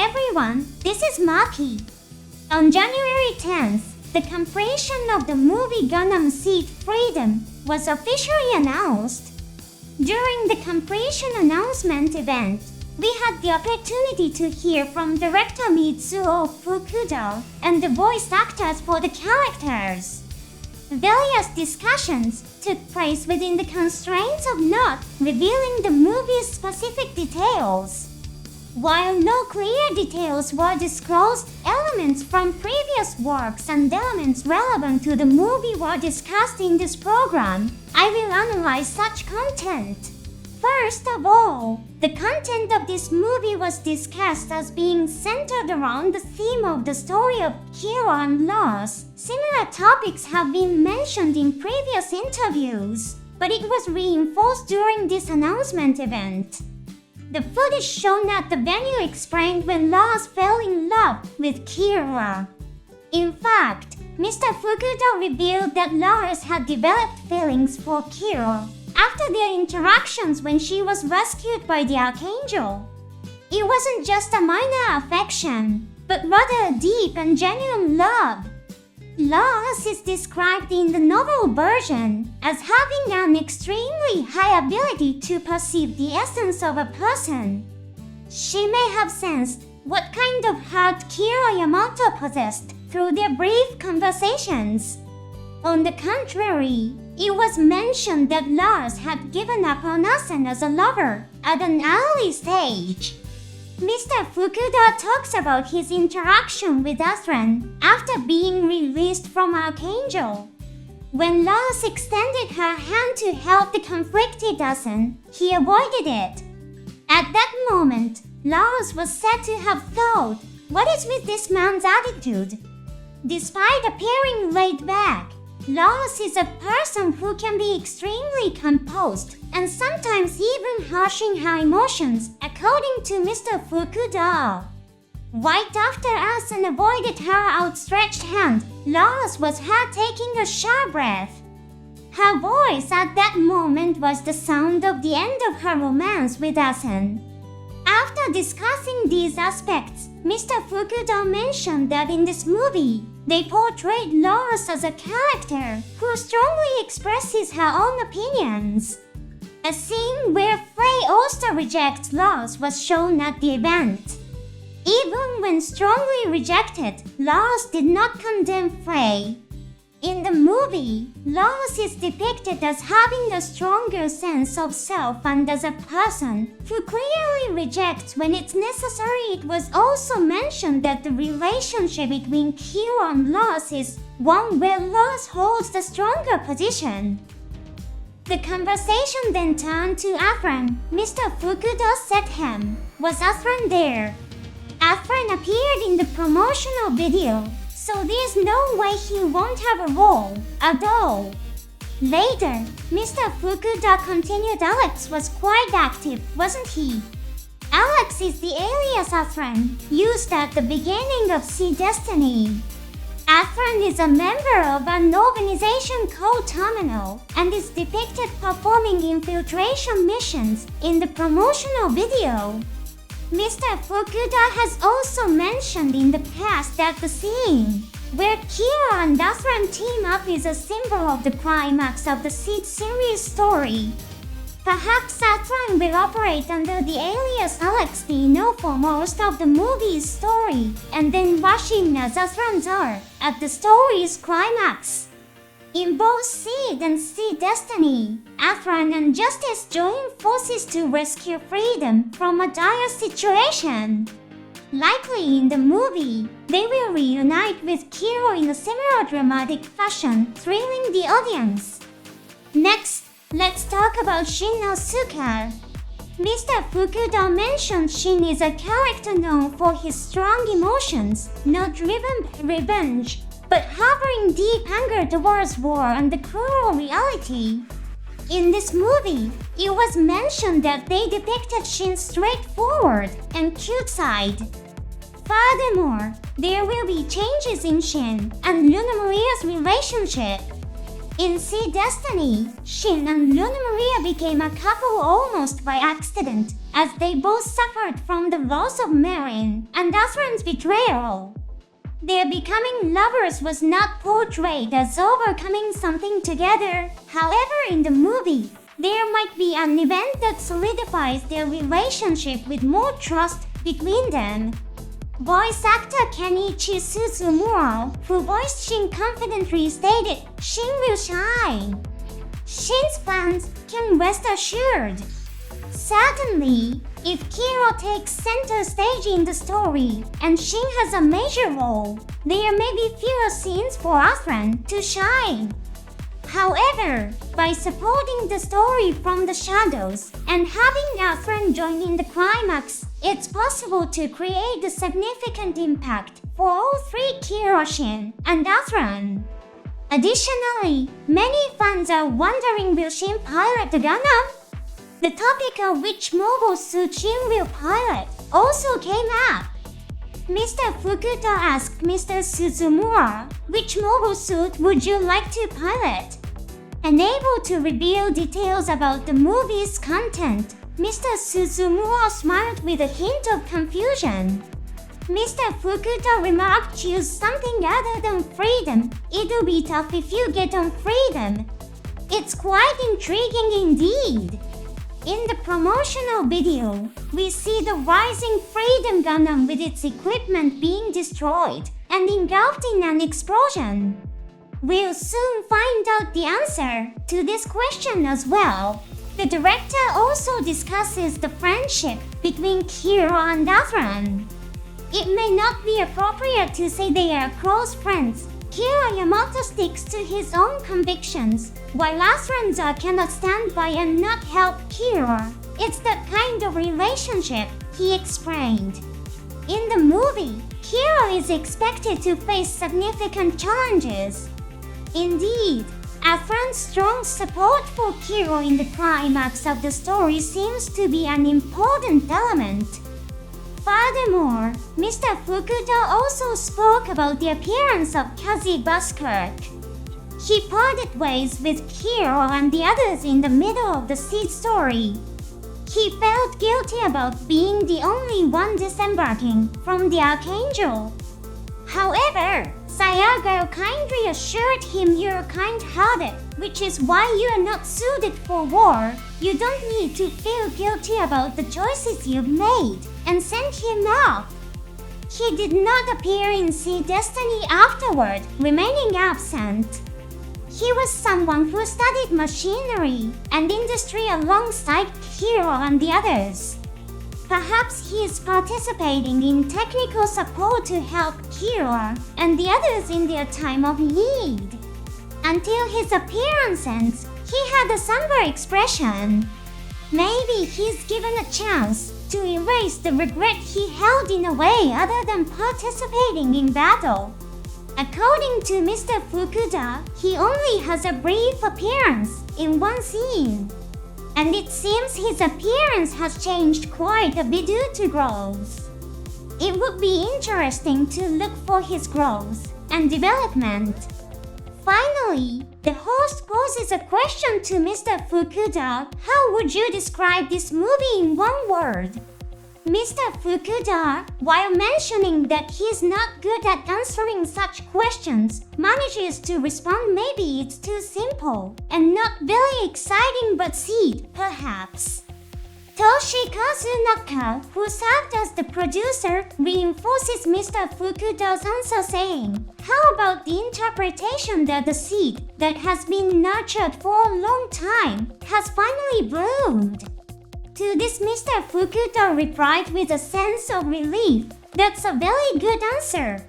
everyone, this is Maki. On January 10th, the completion of the movie GUNDAM SEED FREEDOM was officially announced. During the completion announcement event, we had the opportunity to hear from director Mitsuo Fukuda and the voice actors for the characters. Various discussions took place within the constraints of not revealing the movie's specific details. While no clear details were disclosed, elements from previous works and elements relevant to the movie were discussed in this program. I will analyze such content. First of all, the content of this movie was discussed as being centered around the theme of the story of hero and loss. Similar topics have been mentioned in previous interviews, but it was reinforced during this announcement event. The footage shown at the venue explained when Lars fell in love with Kira. In fact, Mr. Fukuda revealed that Lars had developed feelings for Kira after their interactions when she was rescued by the Archangel. It wasn't just a minor affection, but rather a deep and genuine love. Lars is described in the novel version as having an extremely high ability to perceive the essence of a person. She may have sensed what kind of heart Kira Yamato possessed through their brief conversations. On the contrary, it was mentioned that Lars had given up on Asen as a lover at an early stage. Mr. Fukuda talks about his interaction with Afan after being released from Archangel. When Lars extended her hand to help the conflicted Asen, he avoided it. At that moment, Lars was said to have thought, "What is with this man's attitude?" Despite appearing laid back, Lars is a person who can be extremely composed and sometimes even harshing her emotions, according to Mr. Fukuda. Right after Asen avoided her outstretched hand, Lars was heard taking a sharp breath. Her voice at that moment was the sound of the end of her romance with Asen. After discussing these aspects, Mr. Fukuda mentioned that in this movie, they portrayed Lars as a character who strongly expresses her own opinions. A scene where Frey also rejects Lars was shown at the event. Even when strongly rejected, Lars did not condemn Frey. In the movie, Lars is depicted as having a stronger sense of self and as a person who clearly rejects when it's necessary. It was also mentioned that the relationship between Kira and Lars is one where Lars holds the stronger position. The conversation then turned to Afan. Mr. Fukuda said him, "Was Afan there?" Afan appeared in the promotional video, so there's no way he won't have a role at all. Later, Mr. Fukuda continued Alex was quite active, wasn't he? Alex is the alias Afan, used at the beginning of Sea Destiny. Afan is a member of an organization called Terminal and is depicted performing infiltration missions in the promotional video. Mr. Fukuda has also mentioned in the past that the scene where Kira and Afan team up is a symbol of the climax of the Seed series story. Perhaps Afan will operate under the alias Alex Dino for most of the movie's story, and then rush in as Afan at the story's climax. In both Seed and Sea Destiny, Afan and Justice join forces to rescue Freedom from a dire situation. Likely in the movie, they will reunite with Kiro in a similar dramatic fashion, thrilling the audience. Next, let's talk about Shin Asuka. Mr. Fukuda mentioned Shin is a character known for his strong emotions, not driven by revenge, but harboring deep anger towards war and the cruel reality. In this movie, it was mentioned that they depicted Shin's straightforward and cute side. Furthermore, there will be changes in Shin and Luna Maria's relationship. In Sea Destiny, Shin and Luna Maria became a couple almost by accident, as they both suffered from the loss of Marin and Athran's betrayal. Their becoming lovers was not portrayed as overcoming something together. However, in the movie, there might be an event that solidifies their relationship with more trust between them. Voice actor Kenichi Suzumura, who voiced Shin, confidently stated, "Shin will shine." Shin's fans can rest assured. Certainly, if Kiro takes center stage in the story and Shin has a major role, there may be fewer scenes for Afan to shine. However, by supporting the story from the shadows and having Afan join in the climax, it's possible to create a significant impact for all three, Kiro, Shin, and Afan. Additionally, many fans are wondering, will Shin pilot the Gundam? The topic of which mobile suit Shin will pilot also came up. Mr. Fukuda asked Mr. Suzumura, "Which mobile suit would you like to pilot?" Unable to reveal details about the movie's content, Mr. Suzumura smiled with a hint of confusion. Mr. Fukuda remarked, "Choose something other than freedom. It'll be tough if you get on freedom." It's quite intriguing indeed. In the promotional video, we see the rising Freedom Gundam with its equipment being destroyed and engulfed in an explosion. We'll soon find out the answer to this question as well. The director also discusses the friendship between Kiro and Afan. It may not be appropriate to say they are close friends. Kiro Yamato sticks to his own convictions, while Athranza cannot stand by and not help Kiro. It's that kind of relationship, he explained. In the movie, Kiro is expected to face significant challenges. Indeed, Afan's strong support for Kiro in the climax of the story seems to be an important element. Furthermore, Mr. Fukuda also spoke about the appearance of Kaze Buer. He parted ways with Kiro and the others in the middle of the Seed story. He felt guilty about being the only one disembarking from the Archangel. However, Sayago kindly assured him, "You're kind-hearted, which is why you're not suited for war. You don't need to feel guilty about the choices you've made," and sent him off. He did not appear in Sea Destiny afterward, remaining absent. He was someone who studied machinery and industry alongside Kiro and the others. Perhaps he is participating in technical support to help Kiro and the others in their time of need. Until his appearance ends, he had a somber expression. Maybe he's given a chance to erase the regret he held in a way other than participating in battle. According to Mr. Fukuda, he only has a brief appearance in one scene. And it seems his appearance has changed quite a bit due to growth. It would be interesting to look for his growth and development. Finally, the host poses a question to Mr. Fukuda. How would you describe this movie in one word? Mr. Fukuda, while mentioning that he's not good at answering such questions, manages to respond, "Maybe it's too simple and not very exciting, but Seed, perhaps." Toshikazu Naka, who served as the producer, reinforces Mr. Fukuda's answer, saying, "How about the interpretation that the seed that has been nurtured for a long time has finally bloomed?" To this, Mr. Fukuda replied with a sense of relief, "That's a very good answer."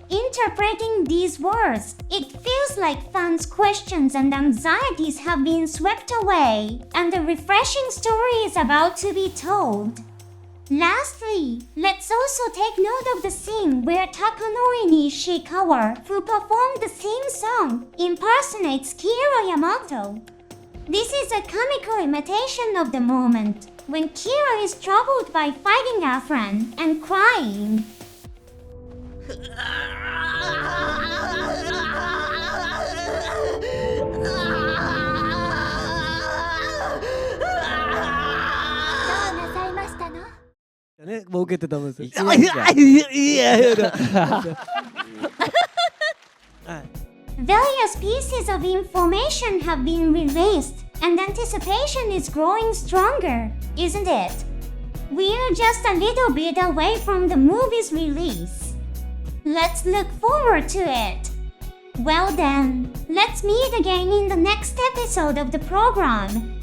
Interpreting these words, it feels like fans' questions and anxieties have been swept away, and a refreshing story is about to be told. Lastly, let's also take note of the scene where Takanori Nishikawa, who performed the theme song, impersonates Kiro Yamato. This is a comical imitation of the moment when Kiro is troubled by fighting Afan and crying. でもう受けてたんですよ。一年じゃんいやVarious pieces of information have been released, and anticipation is growing stronger, isn't it? We're just a little bit away from the movie's release. Let's look forward to it. Well then, let's meet again in the next episode of the program.